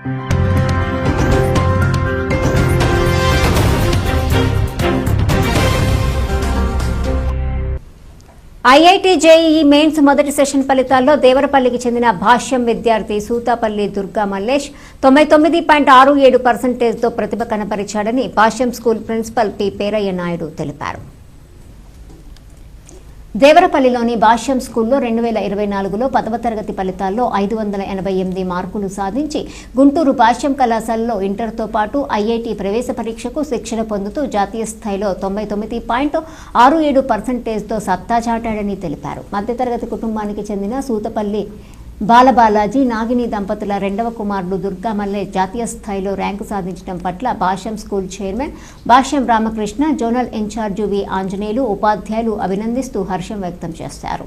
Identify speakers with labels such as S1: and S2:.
S1: IIT JEE mains మొదటి session ఫలితాల్లో దేవరపల్లికి చెందిన భాష్యం విద్యార్థి సూతాపల్లి దుర్గా మల్లేష్ 99.67%తో ప్రతిభ కనపరిచాడని Bhashyam school principal P Perayya Naidu తెలిపారు. దేవరపల్లిలోని భాష్యం స్కూల్లో 2024లో 10వ తరగతి ఫలితాల్లో 588 మార్కులు సాధించి గుంటూరు భాష్యం కళాశాలలో ఇంటర్తో పాటు ఐఐటీ ప్రవేశ పరీక్షకు శిక్షణ పొందుతూ జాతీయ స్థాయిలో 99.67%తో సత్తా చాటాడని తెలిపారు. మధ్యతరగతి కుటుంబానికి చెందిన సూతపల్లి బాలబాలాజీ నాగిని దంపతుల రెండవ కుమారుడు దుర్గా మల్లేష్ జాతీయ స్థాయిలో ర్యాంకు సాధించడం పట్ల భాష్యం స్కూల్ చైర్మన్ భాష్యం రామకృష్ణ, జోనల్ ఇన్ఛార్జి వి ఆంజనేయులు, ఉపాధ్యాయులు అభినందిస్తూ హర్షం వ్యక్తం చేశారు.